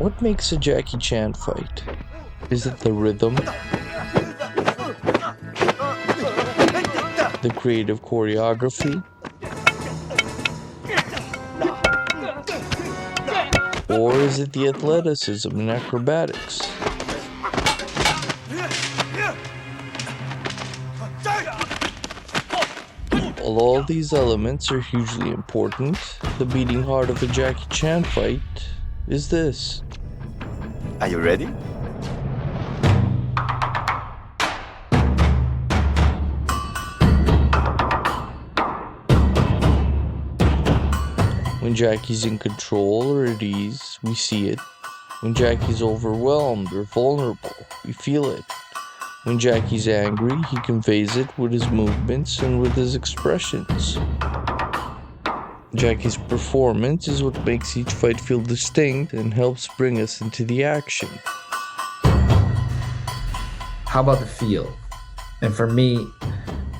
What makes a Jackie Chan fight? Is it the rhythm? The creative choreography? Or is it the athleticism and acrobatics? While all these elements are hugely important, the beating heart of a Jackie Chan fight is this. Are you ready? When Jackie's in control or at ease, we see it. When Jackie's overwhelmed or vulnerable, we feel it. When Jackie's angry, he conveys it with his movements and with his expressions. Jackie's performance is what makes each fight feel distinct and helps bring us into the action. How about the feel? And for me,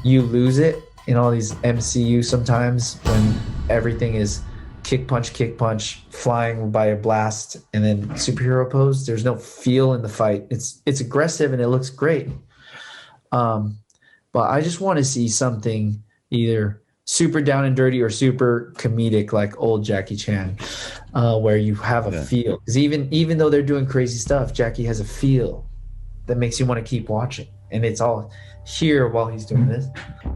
you lose it in all these MCU sometimes when everything is kick punch, flying by a blast, and then superhero pose. There's no feel in the fight. It's aggressive and it looks great. But I just want to see something either super down and dirty or super comedic like old Jackie Chan, where you have a feel. Because even though they're doing crazy stuff, Jackie has a feel that makes you want to keep watching. And it's all here while he's doing this.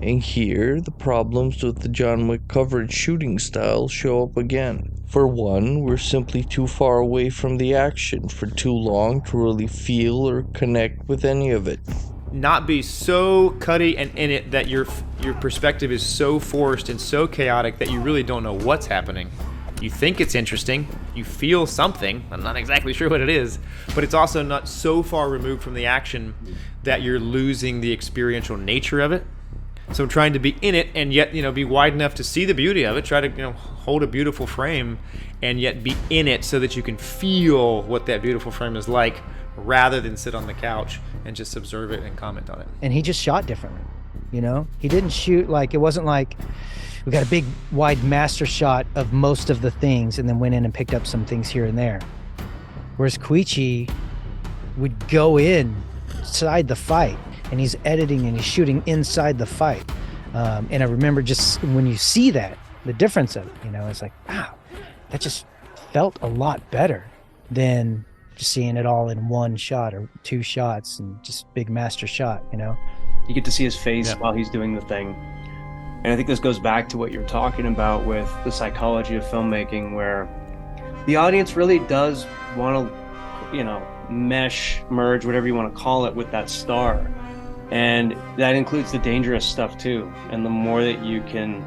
And here, the problems with the John Wick coverage shooting style show up again. For one, we're simply too far away from the action for too long to really feel or connect with any of it. Not be so cutty and in it that your perspective is so forced and so chaotic that you really don't know what's happening. You think it's interesting, you feel something, I'm not exactly sure what it is, but it's also not so far removed from the action that you're losing the experiential nature of it. So trying to be in it and yet, be wide enough to see the beauty of it, try to, hold a beautiful frame and yet be in it so that you can feel what that beautiful frame is like rather than sit on the couch and just observe it and comment on it. And he just shot differently, He didn't shoot it wasn't like we got a big wide master shot of most of the things and then went in and picked up some things here and there. Whereas Koichi would go inside the fight and he's editing and he's shooting inside the fight. And I remember just when you see that, the difference of it, it's like, wow, that just felt a lot better than just seeing it all in one shot or two shots and just big master shot, You get to see his face while he's doing the thing. And I think this goes back to what you're talking about with the psychology of filmmaking, where the audience really does want to, merge, whatever you want to call it, with that star. And that includes the dangerous stuff too. And the more that you can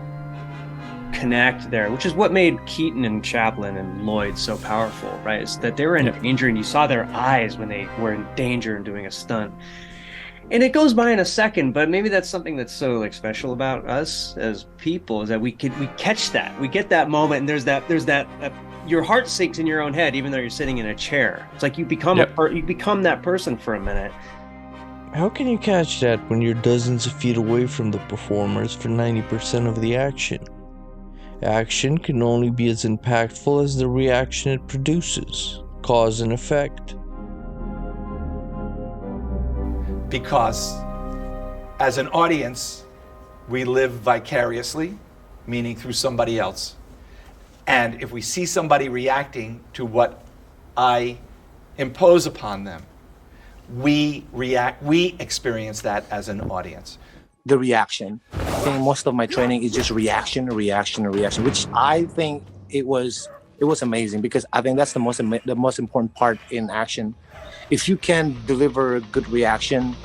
connect there, which is what made Keaton and Chaplin and Lloyd so powerful, right? Is that they were in danger and you saw their eyes when they were in danger and doing a stunt. And it goes by in a second, but maybe that's something that's so special about us as people, is that we catch that. We get that moment, and there's that your heart sinks in your own head, even though you're sitting in a chair. It's like you become you become that person for a minute. How can you catch that when you're dozens of feet away from the performers for 90% of the action? Action can only be as impactful as the reaction it produces, cause and effect. Because as an audience, we live vicariously, meaning through somebody else. And if we see somebody reacting to what I impose upon them, we experience that as an audience. The reaction. I think most of my training is just reaction, which I think it was amazing, because I think that's the most important part in action. If you can deliver a good reaction,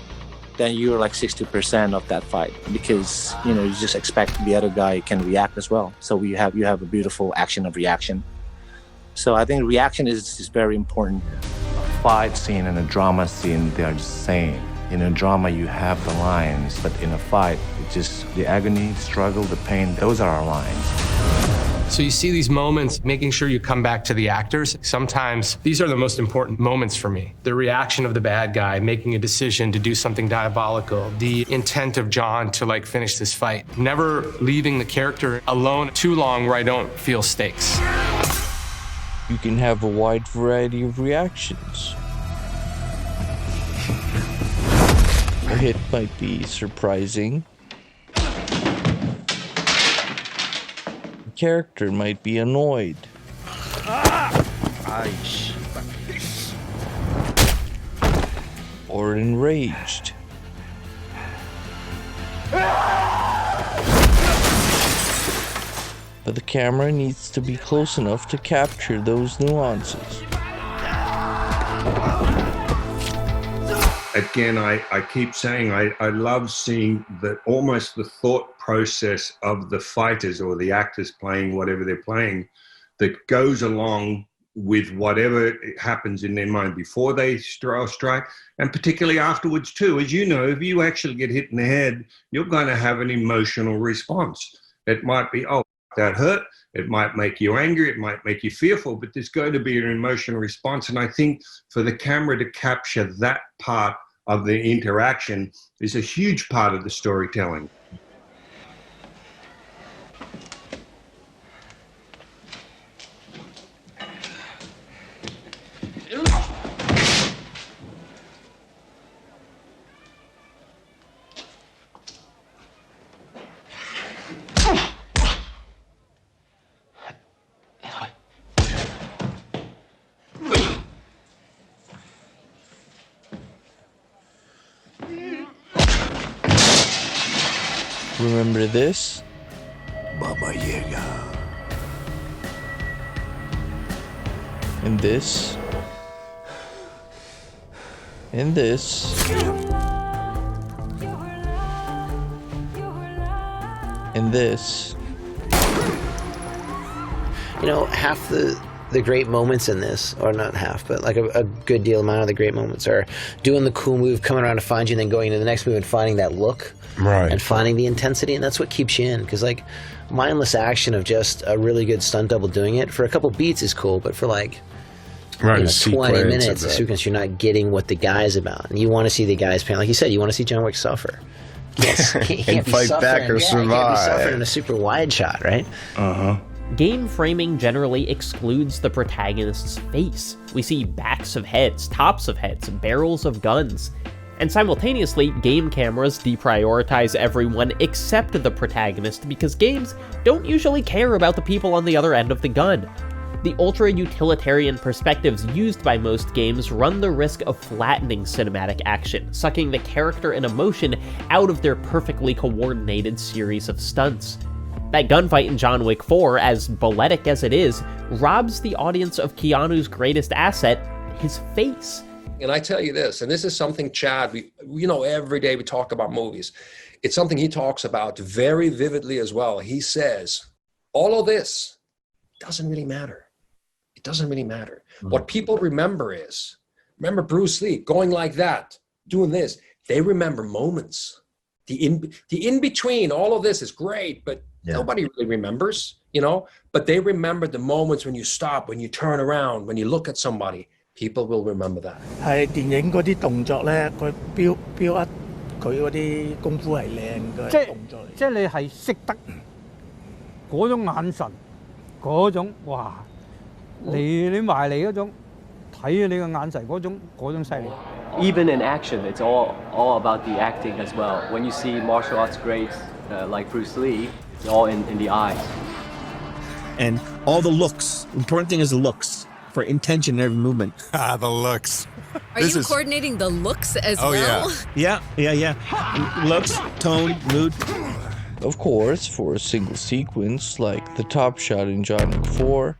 then you're like 60% of that fight, because you just expect the other guy can react as well. So you have a beautiful action of reaction. So I think reaction is very important. A fight scene and a drama scene, they are the same. In a drama, you have the lines, but in a fight, it's just the agony, struggle, the pain. Those are our lines. So you see these moments, making sure you come back to the actors. Sometimes these are the most important moments for me. The reaction of the bad guy, making a decision to do something diabolical, the intent of John to finish this fight. Never leaving the character alone too long where I don't feel stakes. you can have a wide variety of reactions. A hit might be surprising. A character might be annoyed. Or enraged. But the camera needs to be close enough to capture those nuances. Again, I keep saying I love seeing almost the thought process of the fighters or the actors playing whatever they're playing that goes along with whatever happens in their mind before they strike, and particularly afterwards too. As you know, if you actually get hit in the head, you're going to have an emotional response. It might be, oh, that hurt. It might make you angry. It might make you fearful, but there's going to be an emotional response. And I think for the camera to capture that part of the interaction is a huge part of the storytelling. Remember this? Baba Yaga. And this. And this. And this. You know, half the great moments in this, or not half, but like a good deal amount of the great moments are doing the cool move, coming around to find you, and then going into the next move and finding that look. Right. And finding the intensity, and that's what keeps you in. Because, like, mindless action of just a really good stunt double doing it for a couple beats is cool, but for, like, right, 20 minutes, a sequence, you're not getting what the guy's about. And you want to see the guy's pain. Like you said, you want to see John Wick suffer. You can't be fight back or You can't be survive. suffering in a super wide shot, right? Uh-huh. Game framing generally excludes the protagonist's face. We see backs of heads, tops of heads, barrels of guns. And simultaneously, game cameras deprioritize everyone except the protagonist because games don't usually care about the people on the other end of the gun. The ultra-utilitarian perspectives used by most games run the risk of flattening cinematic action, sucking the character and emotion out of their perfectly coordinated series of stunts. That gunfight in John Wick 4, as balletic as it is, robs the audience of Keanu's greatest asset, his face. And I tell you this, and this is something Chad, every day we talk about movies. It's something he talks about very vividly as well. He says, all of this doesn't really matter. It doesn't really matter. Mm-hmm. What people remember Bruce Lee going like that, doing this. They remember moments. The in-between, all of this is great, but nobody really remembers, But they remember the moments when you stop, when you turn around, when you look at somebody. People will remember that. 係電影嗰啲動作咧，佢標up佢嗰啲功夫係靚嘅動作嚟。即係你係識得嗰種眼神，嗰種哇，你埋嚟嗰種睇你個眼神嗰種犀利。Even in action, it's all about the acting as well. When you see martial arts greats like Bruce Lee, it's all in the eyes. And all the looks. Important thing is the looks. For intention in every movement. The looks. Are you coordinating the looks as well? Yeah. Looks, tone, mood. Of course, for a single sequence, like the top shot in John Wick 4,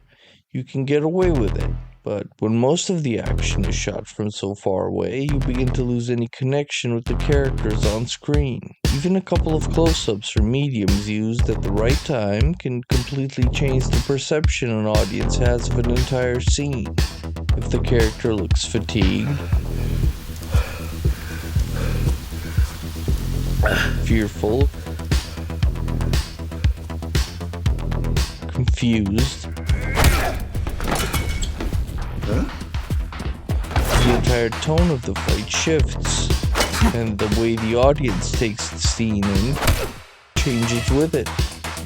you can get away with it. But when most of the action is shot from so far away, you begin to lose any connection with the characters on screen. Even a couple of close-ups or mediums used at the right time can completely change the perception an audience has of an entire scene. If the character looks fatigued, fearful, confused, the entire tone of the fight shifts, and the way the audience takes the scene in changes with it.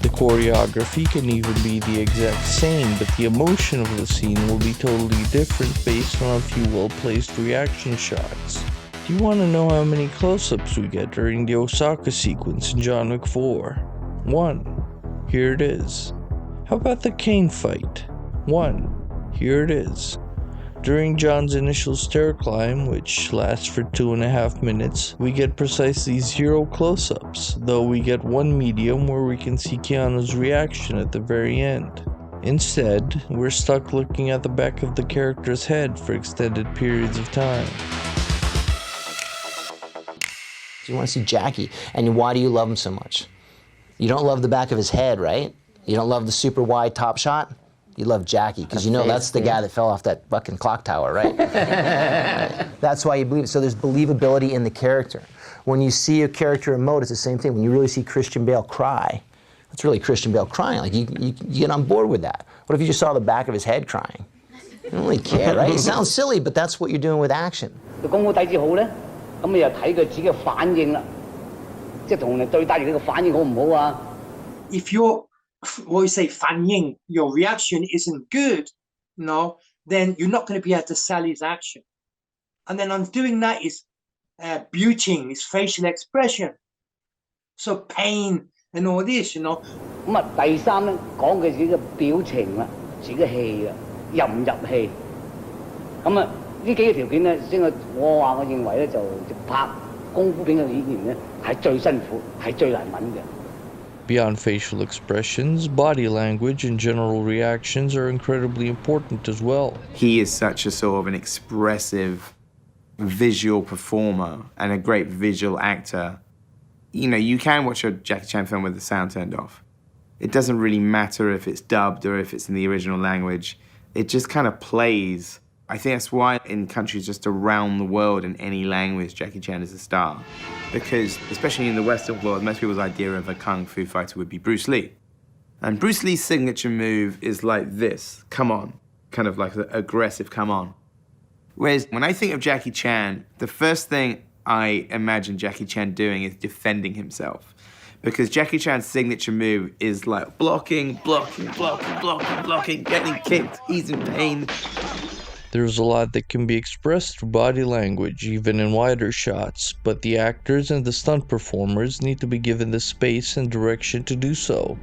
The choreography can even be the exact same, but the emotion of the scene will be totally different based on a few well-placed reaction shots. Do you want to know how many close-ups we get during the Osaka sequence in John Wick 4? 1. Here it is. How about the Kane fight? 1. Here it is. During John's initial stair climb, which lasts for 2.5 minutes, we get precisely 0 close-ups, though we get one medium where we can see Keanu's reaction at the very end. Instead, we're stuck looking at the back of the character's head for extended periods of time. You want to see Jackie, and why do you love him so much? You don't love the back of his head, right? You don't love the super wide top shot? You love Jackie, because you know that's the guy that fell off that fucking clock tower, right? That's why you believe it. So there's believability in the character. When you see a character emote, it's the same thing. When you really see Christian Bale cry, that's really Christian Bale crying. Like, you get on board with that. What if you just saw the back of his head crying? You don't really care, right? It sounds silly, but that's what you're doing with action. If you're what you say, 反应, your reaction isn't good, then you're not going to be able to sell his action. And then on doing that is beautying, his facial expression. So pain and all this, 咁啊，第三咧講嘅自己嘅表情啦，自己嘅戲啊，入唔入戲？咁啊，呢幾個條件咧，先我認為咧就拍功夫片嘅演員咧係最辛苦，係最難揾嘅。Beyond facial expressions, body language and general reactions are incredibly important as well. He is such a sort of an expressive visual performer and a great visual actor. You know, you can watch a Jackie Chan film with the sound turned off. It doesn't really matter if it's dubbed or if it's in the original language. It just kind of plays. I think that's why in countries just around the world in any language, Jackie Chan is a star. Because, especially in the Western world, most people's idea of a kung fu fighter would be Bruce Lee. And Bruce Lee's signature move is like this, come on, kind of like an aggressive come on. Whereas when I think of Jackie Chan, the first thing I imagine Jackie Chan doing is defending himself. Because Jackie Chan's signature move is like blocking, getting kicked, he's in pain. There's a lot that can be expressed through body language, even in wider shots, but the actors and the stunt performers need to be given the space and direction to do so.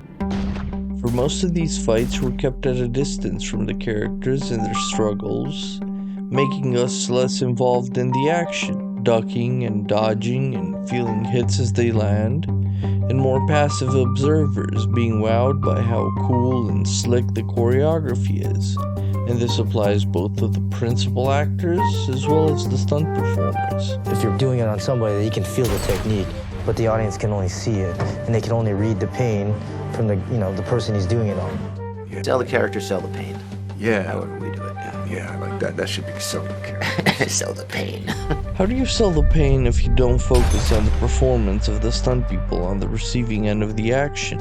For most of these fights, we're kept at a distance from the characters and their struggles, making us less involved in the action, ducking and dodging and feeling hits as they land, and more passive observers being wowed by how cool and slick the choreography is. And this applies both to the principal actors as well as the stunt performers. If you're doing it on somebody, you can feel the technique, but the audience can only see it, and they can only read the pain from the person he's doing it on. Sell the character, sell the pain. Yeah. However we do it. Yeah, like that. That should be sell the character. Sell the pain. How do you sell the pain if you don't focus on the performance of the stunt people on the receiving end of the action?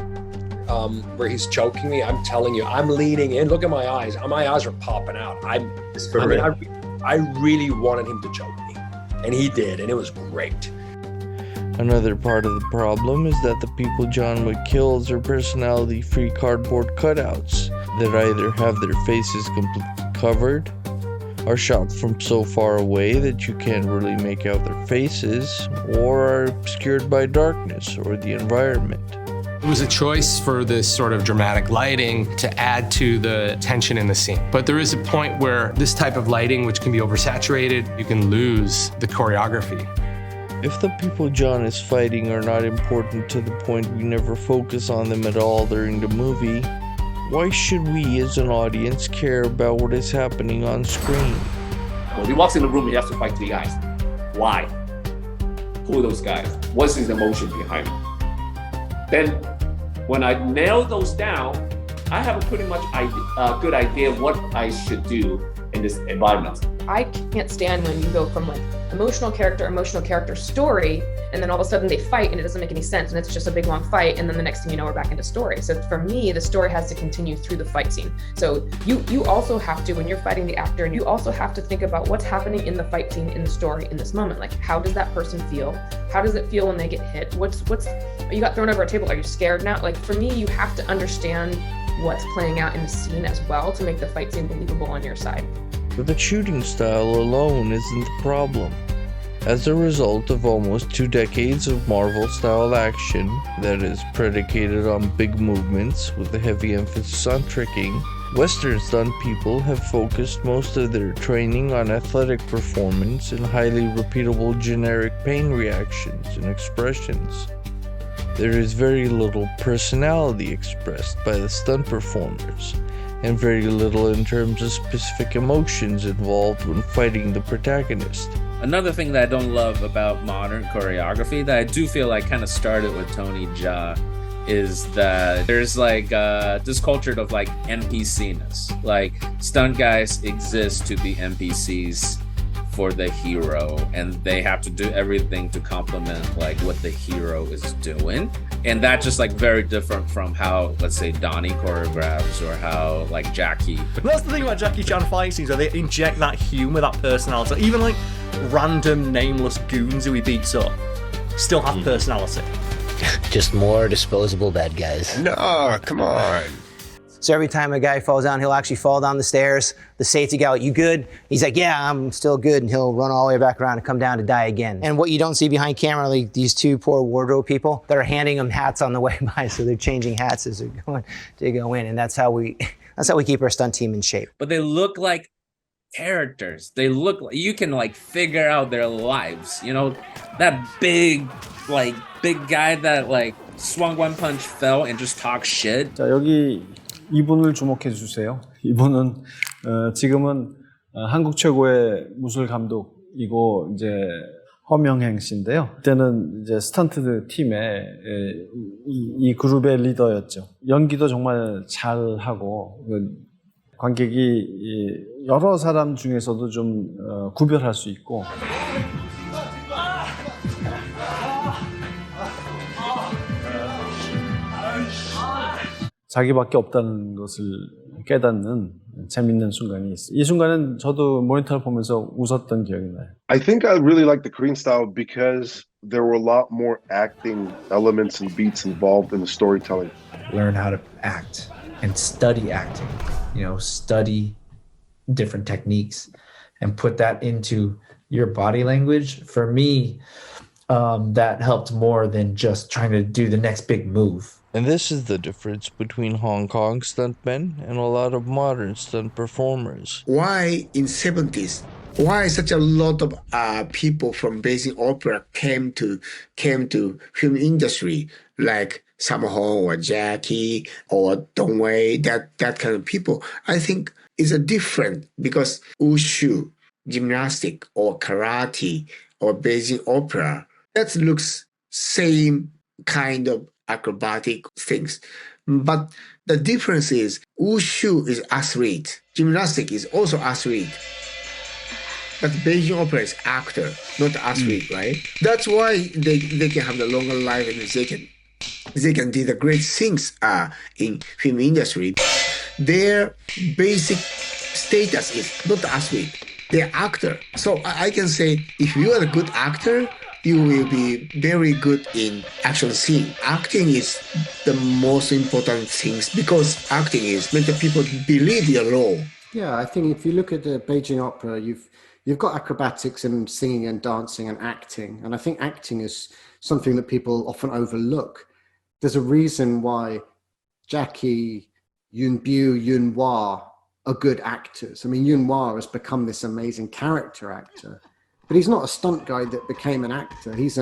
Where he's choking me, I'm telling you, I'm leaning in. Look at my eyes. My eyes are popping out. I really wanted him to choke me, and he did, and it was great. Another part of the problem is that the people John Wick kills are personality-free cardboard cutouts that either have their faces completely covered, are shot from so far away that you can't really make out their faces, or are obscured by darkness or the environment. It was a choice for this sort of dramatic lighting to add to the tension in the scene. But there is a point where this type of lighting, which can be oversaturated, you can lose the choreography. If the people John is fighting are not important to the point we never focus on them at all during the movie, why should we as an audience care about what is happening on screen? When he walks in the room, he has to fight 3 guys. Why? Who are those guys? What's his emotion behind them? Then, when I nail those down, I have a pretty much good idea of what I should do in this environment. I can't stand when you go from like emotional character, story, and then all of a sudden they fight and it doesn't make any sense and it's just a big long fight, and then the next thing you know we're back into story. So for me, the story has to continue through the fight scene. So you also have to, when you're fighting the actor, and you also have to think about what's happening in the fight scene, in the story, in this moment. Like, how does that person feel? How does it feel when they get hit? What's you got thrown over a table? Are you scared now? Like, for me, you have to understand what's playing out in the scene as well to make the fight scene believable on your side. But the shooting style alone isn't the problem. As a result of almost 2 decades of Marvel-style action that is predicated on big movements with a heavy emphasis on tricking, Western stunt people have focused most of their training on athletic performance and highly repeatable generic pain reactions and expressions. There is very little personality expressed by the stunt performers, and very little in terms of specific emotions involved when fighting the protagonist. Another thing that I don't love about modern choreography that I do feel like kind of started with Tony Jaa is that there's like this culture of like NPC-ness. Like, stunt guys exist to be NPCs for the hero, and they have to do everything to complement like what the hero is doing. And that's just like very different from how, let's say, Donnie choreographs or how like Jackie. But that's the thing about Jackie Chan fight scenes, where they inject that humor, that personality. Even like random nameless goons who he beats up still have personality. Just more disposable bad guys. No, come on. So every time a guy falls down, he'll actually fall down the stairs. The safety guy, you good? He's like, yeah, I'm still good. And he'll run all the way back around and come down to die again. And what you don't see behind camera, like these 2 poor wardrobe people that are handing them hats on the way by. So they're changing hats as they're going to go in. And that's how we keep our stunt team in shape. But they look like characters. They look like you can like figure out their lives. You know, that big guy that like swung one punch, fell, and just talked shit. 자, 여기 이분을 주목해 주세요. 이분은 지금은 한국 최고의 무술 감독이고 이제 허명행 씨인데요. 그때는 이제 스턴트 팀의 이 그룹의 리더였죠. 연기도 정말 잘하고 관객이 여러 사람 중에서도 좀 구별할 수 있고. 자기밖에 없다는 것을 깨닫는 재밌는 순간이 있어요. 이 순간은 저도 모니터를 보면서 웃었던 기억이 나요. I think I really like the Korean style because there were a lot more acting elements and beats involved in the storytelling. Learn how to act and study acting. You know, study different techniques and put that into your body language. For me, that helped more than just trying to do the next big move. And this is the difference between Hong Kong stuntmen and a lot of modern stunt performers. Why in 70s? Why such a lot of people from Beijing Opera came to film industry, like Sammo Hung or Jackie or Dong Wei, that kind of people? I think it's a different because wushu, gymnastic or karate or Beijing Opera, that looks same kind of acrobatic things. But the difference is wushu is athlete, gymnastic is also athlete. But Beijing Opera is actor, not athlete, right? That's why they can have the longer life and they can do the great things in film industry. Their basic status is not athlete, they're actor. So I can say if you are a good actor, you will be very good in action scene. Acting is the most important things because acting is making people believe your role. Yeah, I think if you look at the Beijing Opera, you've got acrobatics and singing and dancing and acting. And I think acting is something that people often overlook. There's a reason why Jackie, Yuen Biao, Yuen Wah are good actors. I mean, Yuen Wah has become this amazing character actor. But he's not a stunt guy that became an actor. He's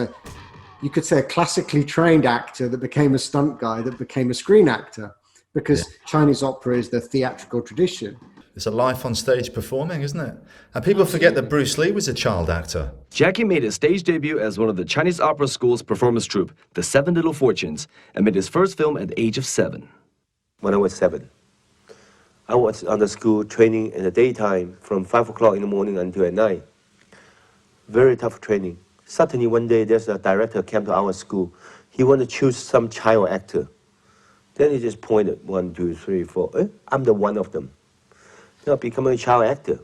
you could say, a classically trained actor that became a stunt guy that became a screen actor, because Chinese opera is the theatrical tradition. It's a life on stage performing, isn't it? And people forget that Bruce Lee was a child actor. Jackie made his stage debut as one of the Chinese Opera School's performance troupe, the Seven Little Fortunes, and made his first film at the age of 7. When I was 7, I was on the school training in the daytime from 5 o'clock in the morning until at night. Very tough training. Suddenly one day there's a director came to our school. He wanted to choose some child actor. Then he just pointed 1, 2, 3, 4. I'm the one of them. You know, become a child actor.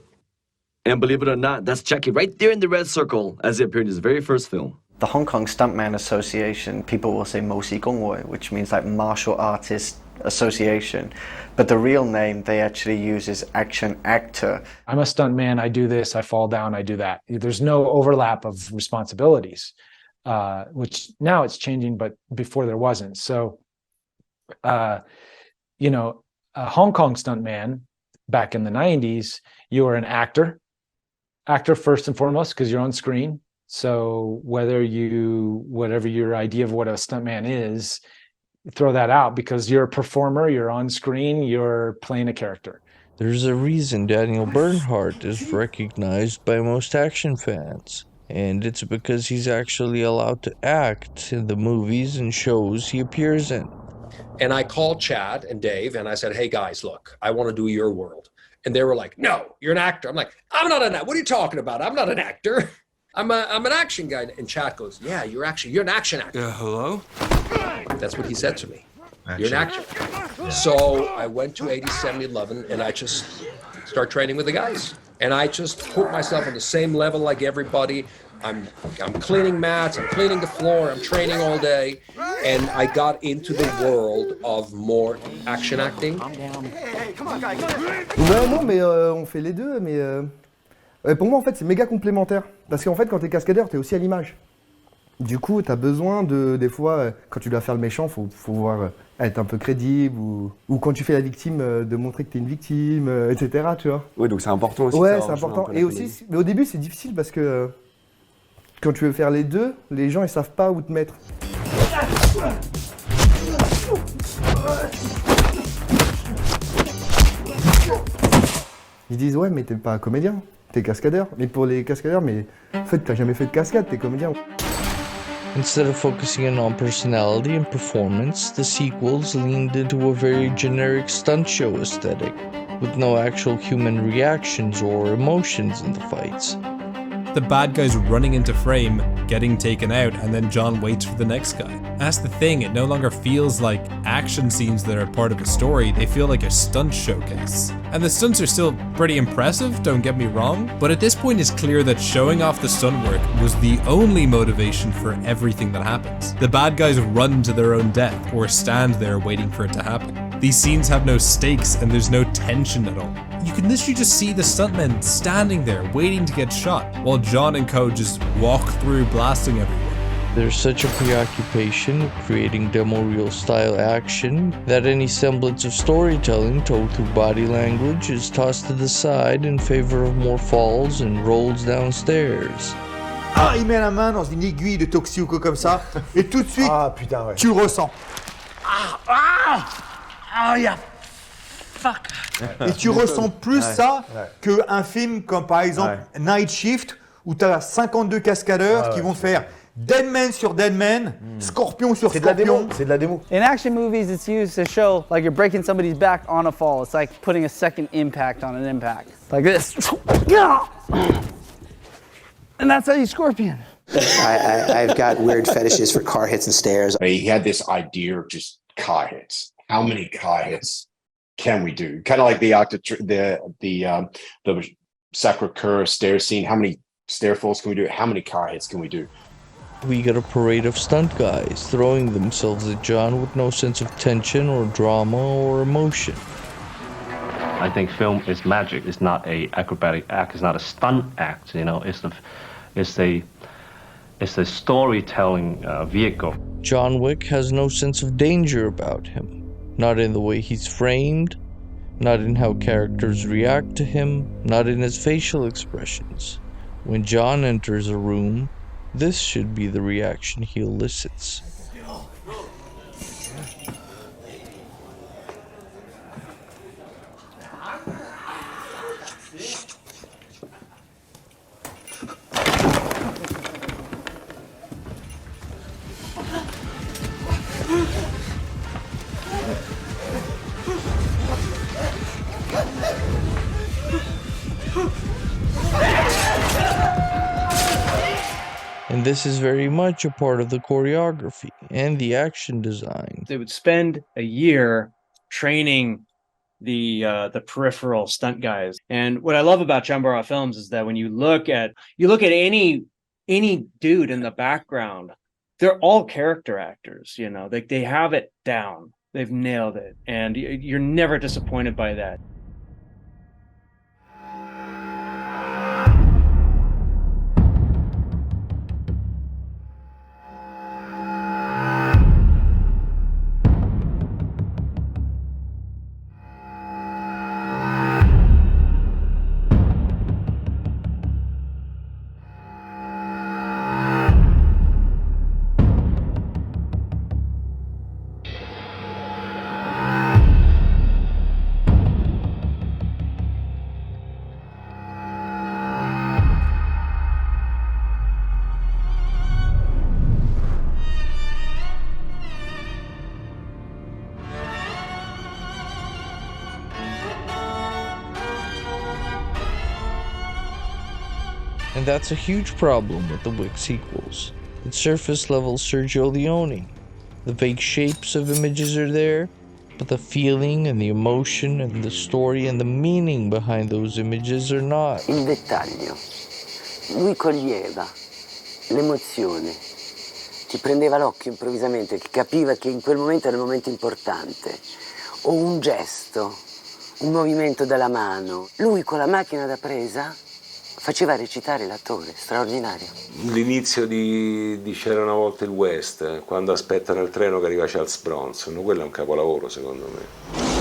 And believe it or not, that's Jackie right there in the red circle as he appeared in his very first film. The Hong Kong Stuntman Association, people will say Mo Si Gong Wei, which means like Martial Artist Association. But the real name they actually use is Action Actor. I'm a stuntman, I do this, I fall down, I do that. There's no overlap of responsibilities, which now it's changing, but before there wasn't. So, you know, a Hong Kong stuntman back in the 90s, you were an actor first and foremost, because you're on screen. So whatever your idea of what a stuntman is, throw that out, because you're a performer, you're on screen, you're playing a character. There's a reason Daniel Bernhardt is recognized by most action fans, and it's because he's actually allowed to act in the movies and shows he appears in. And I called Chad and Dave and I said, hey guys, look, I want to do your world. And they were like, no, you're an actor. I'm like, I'm not an actor. What are you talking about? I'm not an actor. I'm an action guy. And Chad goes, yeah, you're an action actor. Hello? That's what he said to me. You're an actor. Yeah. So I went to 87-Eleven and I just start training with the guys. And I just put myself on the same level like everybody. I'm cleaning mats, I'm cleaning the floor, I'm training all day. And I got into the world of more action acting. Ouais, non, mais on fait les deux, mais pour moi, en fait, c'est méga complémentaire. Parce qu'en fait, quand t'es cascadeur, t'es aussi à l'image. Du coup, t'as besoin des fois, quand tu dois faire le méchant, faut voir être un peu crédible, ou quand tu fais la victime, de montrer que t'es une victime, etc., tu vois. Ouais, donc c'est important aussi. Ouais, c'est important. Et aussi, mais au début, c'est difficile parce que quand tu veux faire les deux, les gens, ils savent pas où te mettre. Ils disent, ouais, mais t'es pas comédien, t'es cascadeur. Mais pour les cascadeurs, mais en fait, t'as jamais fait de cascade, t'es comédien. Instead of focusing on personality and performance, the sequels leaned into a very generic stunt show aesthetic, with no actual human reactions or emotions in the fights. The bad guy's running into frame, getting taken out, and then John waits for the next guy. That's the thing, it no longer feels like action scenes that are part of a story, they feel like a stunt showcase. And the stunts are still pretty impressive, don't get me wrong, but at this point it's clear that showing off the stunt work was the only motivation for everything that happens. The bad guys run to their own death, or stand there waiting for it to happen. These scenes have no stakes and there's no tension at all. You can literally just see the stuntmen standing there waiting to get shot, while John and co just walk through blasting everywhere. There's such a preoccupation with creating demo reel style action that any semblance of storytelling told through body language is tossed to the side in favor of more falls and rolls downstairs. Ah, il met la main dans une aiguille de toxi ou quoi comme ça, et tout de suite, putain, ouais. Tu le ressens. Yeah. Fuck. Et tu ressens plus ça qu'un film comme par exemple Night Shift, où tu as 52 cascadeurs qui vont faire Deadman sur Deadman, Scorpion sur Scorpion. C'est de la démo. In action movies, it's used to show like you're breaking somebody's back on a fall. It's like putting a second impact on an impact. Like this. And that's how you Scorpion. I've got weird fetishes for car hits and stairs. He had this idea of just car hits. How many car hits can we do? Kind of like the Sacre-Cœur stair scene. How many stair falls can we do? How many car hits can we do? We get a parade of stunt guys throwing themselves at John with no sense of tension or drama or emotion. I think film is magic. It's not a acrobatic act. It's not a stunt act. You know, it's a storytelling vehicle. John Wick has no sense of danger about him. Not in the way he's framed, not in how characters react to him, not in his facial expressions. When John enters a room, this should be the reaction he elicits. And this is very much a part of the choreography and the action design. They would spend a year training the peripheral stunt guys. And what I love about Chambara Films is that when you look at any dude in the background, they're all character actors, you know, like they have it down. They've nailed it. And you're never disappointed by that. And that's a huge problem with the Wick sequels. It's surface level Sergio Leone. The vague shapes of images are there, but the feeling and the emotion and the story and the meaning behind those images are not. Il dettaglio. Lui coglieva l'emozione, ti prendeva l'occhio improvvisamente, che capiva che in quel momento era un momento importante, o un gesto, un movimento della mano. Lui con la macchina da presa faceva recitare l'attore, straordinario. L'inizio di C'era una volta il West, quando aspettano il treno che arriva a Charles Bronson, quello è un capolavoro secondo me.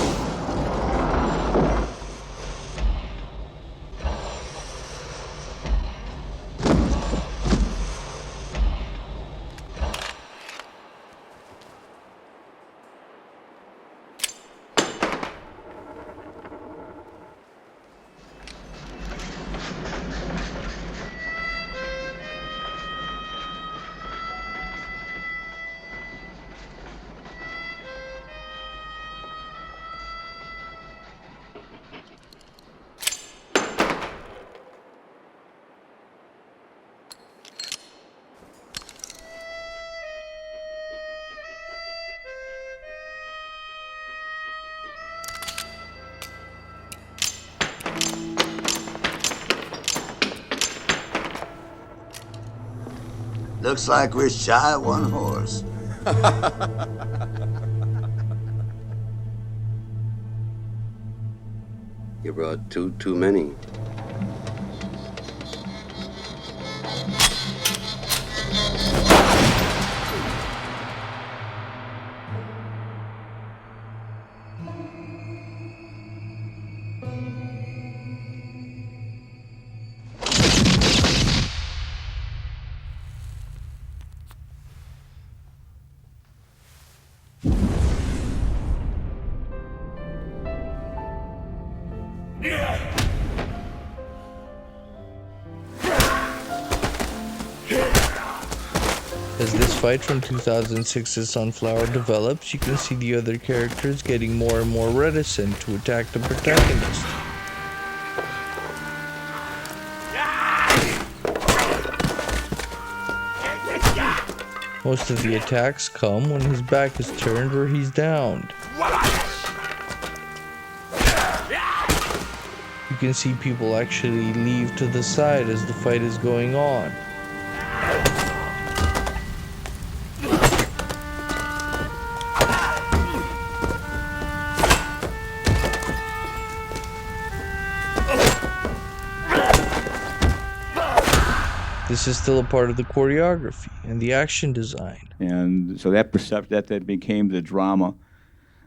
Looks like we're shy of one horse. You brought too many. As this fight from 2006's Sunflower develops, you can see the other characters getting more and more reticent to attack the protagonist. Most of the attacks come when his back is turned or he's downed. You can see people actually leave to the side as the fight is going on. This is still a part of the choreography and the action design. And so that perception, that became the drama,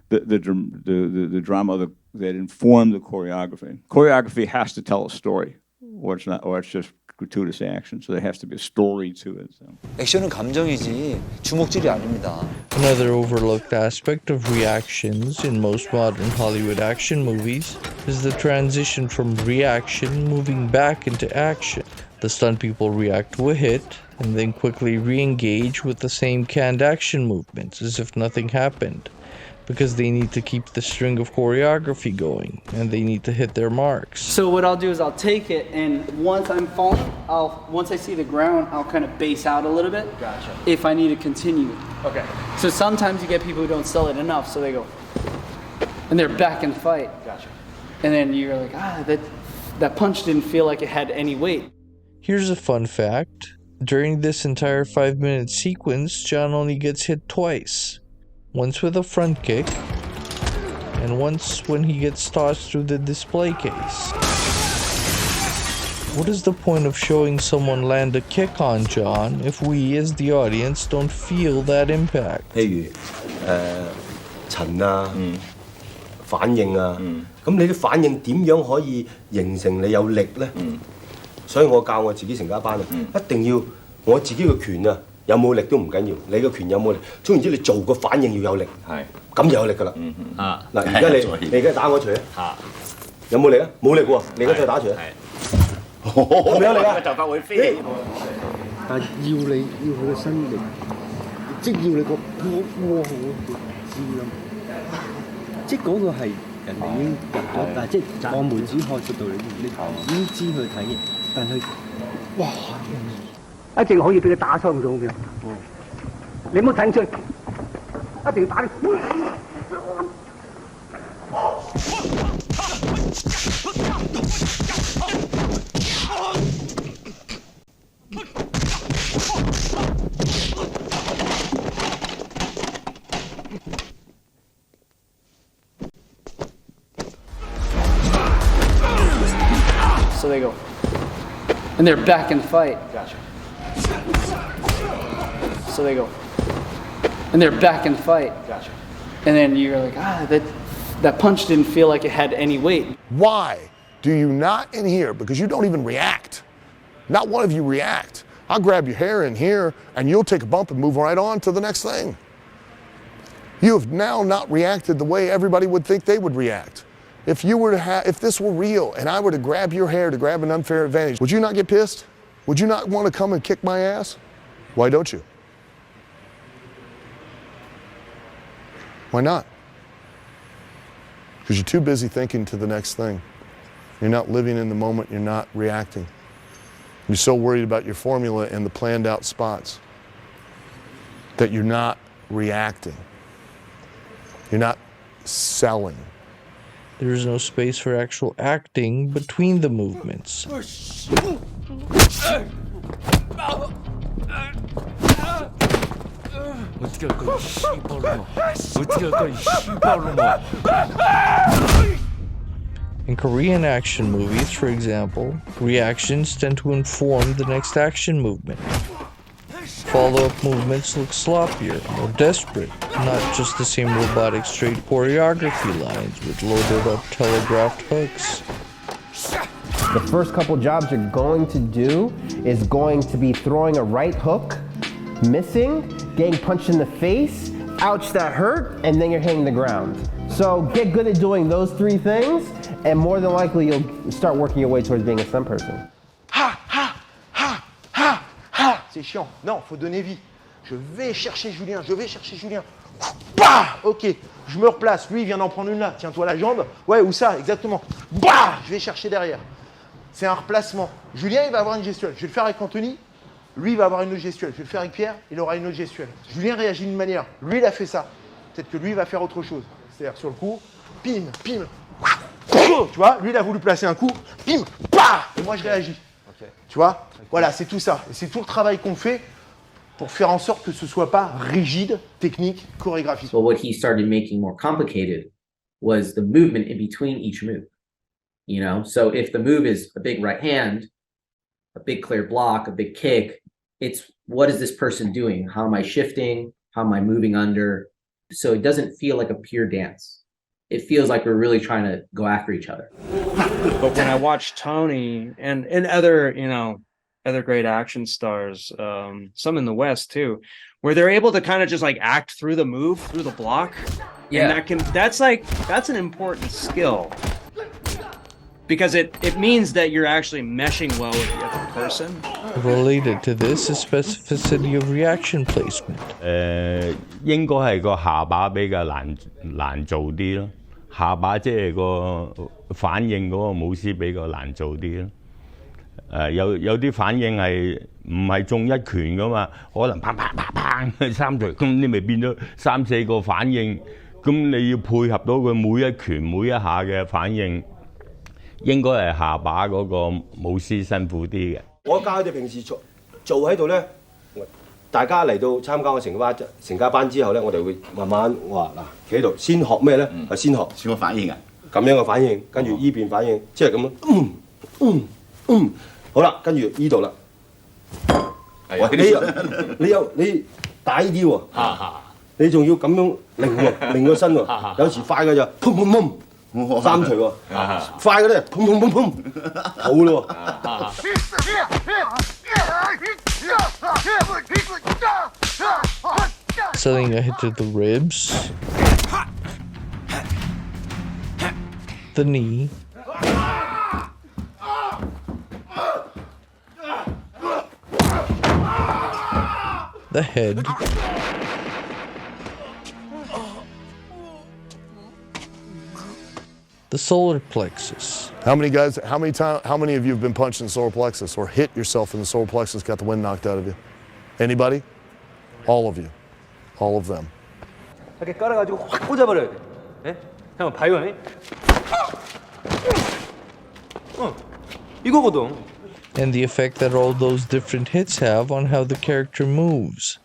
the drama that informed the choreography. Choreography has to tell a story, or it's not, or it's just gratuitous action. So there has to be a story to it. So. 액션은 감정이지 주먹질이 아닙니다. Another overlooked aspect of reactions in most modern Hollywood action movies is the transition from reaction moving back into action. The stunt people react to a hit and then quickly re-engage with the same canned action movements as if nothing happened. because they need to keep the string of choreography going and they need to hit their marks. So what I'll do is I'll take it, and once I'm falling, once I see the ground, I'll kind of base out a little bit. Gotcha. If I need to continue. Okay. So sometimes you get people who don't sell it enough, so they go, and they're back in the fight. Gotcha. And then you're like, that punch didn't feel like it had any weight. Here's a fun fact. During this entire 5-minute sequence, John only gets hit twice. Once with a front kick, and once when he gets tossed through the display case. What is the point of showing someone land a kick on John if we as the audience don't feel that impact? 譬如塵啊、反應啊，咁你啲反應點樣可以形成你有力呢？所以我教我自己成家班啊，一定要我自己嘅拳啊，有冇力都唔緊要，你個拳有冇力，總言之你做個反應要有力，咁就有力㗎啦。嗱，而家你而家打我錘啊，有冇力啊？冇力喎，你而家再打錘啊，係咪有力啊？就發會飛。但要佢嘅身力，即要你個窩好知音，即嗰個係人哋已經入咗，但係即我梅子開出到你已經知佢睇嘢，但係哇，一定可以俾佢打傷咗嘅。你唔好睇出，一定要打你。So they go, and they're back in the fight. Gotcha. So they go, and they're back in the fight. Gotcha. And then you're like, that punch didn't feel like it had any weight. Why do you not in here? Because you don't even react. Not one of you react. I'll grab your hair in here and you'll take a bump and move right on to the next thing. You have now not reacted the way everybody would think they would react. If you were to if this were real and I were to grab your hair to grab an unfair advantage, would you not get pissed? Would you not want to come and kick my ass? Why don't you? Why not? Because you're too busy thinking to the next thing. You're not living in the moment, you're not reacting. You're so worried about your formula and the planned out spots that you're not reacting. You're not selling. There is no space for actual acting between the movements. In Korean action movies, for example, reactions tend to inform the next action movement. Follow-up movements look sloppier, more desperate, not just the same robotic straight choreography lines with loaded up telegraphed hooks. The first couple jobs you're going to do is going to be throwing a right hook, missing, getting punched in the face, ouch that hurt, and then you're hitting the ground. So get good at doing those three things, and more than likely you'll start working your way towards being a stunt person. C'est chiant. Non, faut donner vie. Je vais chercher Julien, je vais chercher Julien. Bah, ok, je me replace. Lui, il vient d'en prendre une là. Tiens-toi la jambe. Ouais, ou ça, exactement. Bah, je vais chercher derrière. C'est un replacement. Julien, il va avoir une gestuelle. Je vais le faire avec Anthony. Lui, il va avoir une autre gestuelle. Je vais le faire avec Pierre. Il aura une autre gestuelle. Julien réagit d'une manière. Lui, il a fait ça. Peut-être que lui, il va faire autre chose. C'est-à-dire sur le coup, pim, pim. Tu vois, lui, il a voulu placer un coup. Pim, bah, et moi, je réagis. Tu vois, voilà, c'est tout ça. Et c'est tout le travail qu'on fait pour faire en sorte que ce soit pas rigide, technique, chorégraphique. So what he started making more complicated was the movement in between each move. You know, so if the move is a big right hand, a big clear block, a big kick, it's what is this person doing? How am I shifting? How am I moving under? So it doesn't feel like a pure dance. It feels like we're really trying to go after each other. But when I watch Tony and other, other great action stars, some in the West too, where they're able to kind of just like act through the move, through the block. Yeah. And that's an important skill. because it means that you're actually meshing well with the other person. Related to this is specificity of reaction placement. 應該係個下巴比較難做啲咯，下巴即係個反應嗰個舞獅比較難做啲咯。有啲反應係唔係中一拳噶嘛？可能砰砰砰砰三錘，咁你咪變咗3、4個反應，咁你要配合到佢每一拳每一下嘅反應，應該係下巴嗰個舞獅辛苦啲嘅。我教佢哋平時做喺度咧，大家嚟到參加我成家班之後咧，我哋會慢慢話嗱，企喺度先學咩咧？先學個反應啊，咁樣嘅反應，跟住依邊反應，即係咁樣，好啦，跟住依度啦。你大啲喎，你仲要咁樣擰個身喎，有時快嘅就砰砰砰。3錘喎，快嘅咧，砰砰砰砰，好咯喎。Selling a hit to the ribs, the knee, the head, the solar plexus. How many of you have been punched in the solar plexus or hit yourself in the solar plexus, got the wind knocked out of you? Anybody? All of you. All of them. 이렇게 깔아가지고 확 꽂아버려야 돼. 예? 한번 봐요. 이거거든. And the effect that all those different hits have on how the character moves.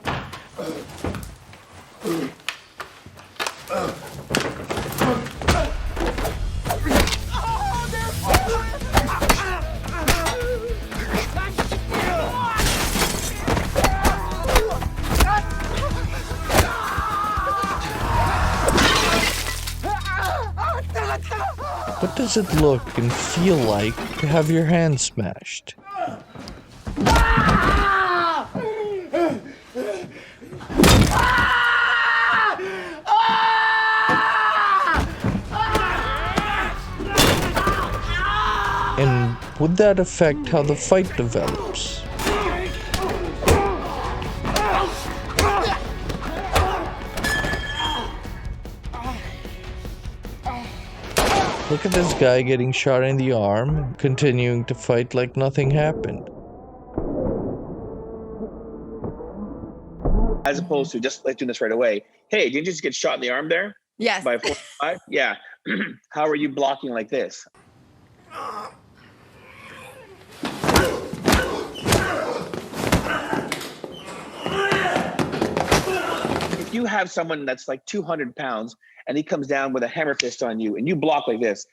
What does it look and feel like to have your hand smashed? And would that affect how the fight develops? Look at this guy getting shot in the arm, continuing to fight like nothing happened. As opposed to just like doing this right away. Hey, did you just get shot in the arm there? Yes. By 4-5? Yeah. How are you blocking like this? If you have someone that's like 200 pounds and he comes down with a hammer fist on you and you block like this,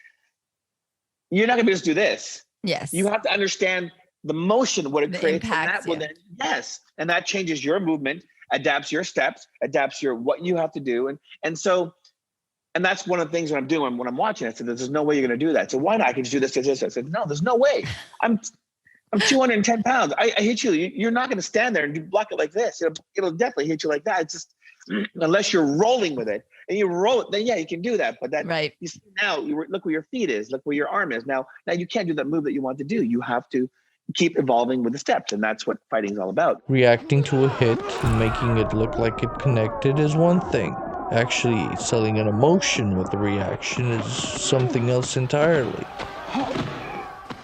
you're not gonna just do this. Yes. You have to understand the motion, what it creates. Impact, and that will then, yes. And that changes your movement, adapts your steps, adapts your what you have to do. And so, and that's one of the things when I'm doing when I'm watching, I said, there's no way you're gonna do that. So why not? I can just do this, this. I said, no, there's no way. I'm 210 pounds. I hit you. You're not gonna stand there and you block it like this. It'll definitely hit you like that. It's just, unless you're rolling with it and you roll it, then yeah, you can do that. But that right. You see now, look where your feet is, look where your arm is. Now you can't do that move that you want to do. You have to keep evolving with the steps, and that's what fighting is all about. Reacting to a hit and making it look like it connected is one thing. Actually, selling an emotion with the reaction is something else entirely.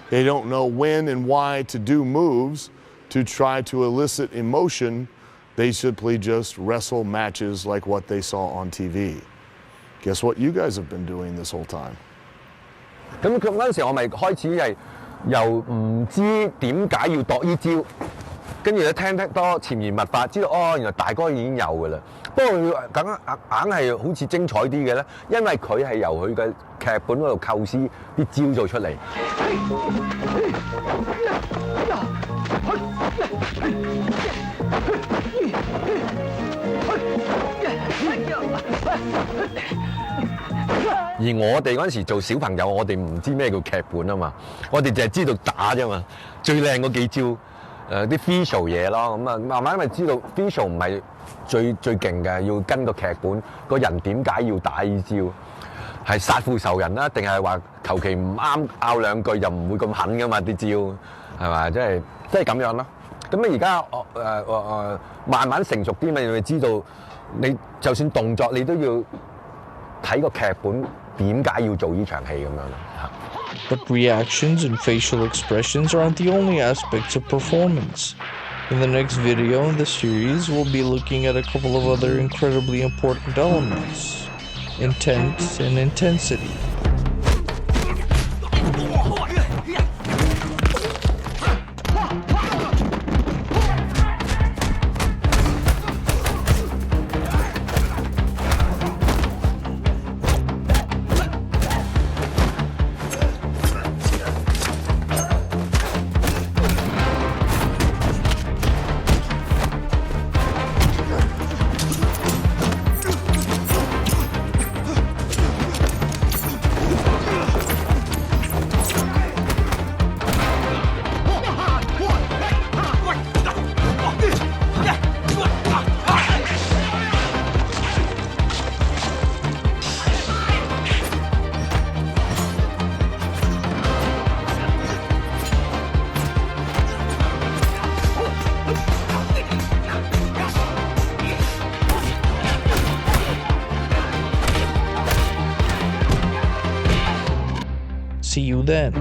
They don't know when and why to do moves to try to elicit emotion. They simply just wrestle matches like what they saw on TV. Guess what you guys have been doing this whole time? 咁嗰陣時我咪開始係由唔知點解要度呢招，跟住咧聽得多潛移默化，知道哦原來大哥已經有㗎啦。不過佢硬係好似精彩啲嘅咧，因為佢係由佢嘅劇本嗰度構思啲招做出嚟。而我哋嗰陣時做小朋友，我哋唔知咩叫劇本啊嘛，我哋淨係知道打啫嘛，最靚嗰幾招，啲 visual 嘢咯，咁啊慢慢咪知道 visual 唔係最勁嘅，要跟個劇本，個人點解要打呢招。係殺父仇人啦，定係話求其唔啱拗兩句就唔會咁狠噶嘛啲招係咪？即係咁樣咯。咁啊而家慢慢成熟啲咪你知道，你就算動作你都要睇個劇本點解要做呢場戲咁樣咯。But reactions and facial expressions aren't the only aspects of performance. In the next video in the series, we'll be looking at a couple of other incredibly important elements: intent and intensity. See you then.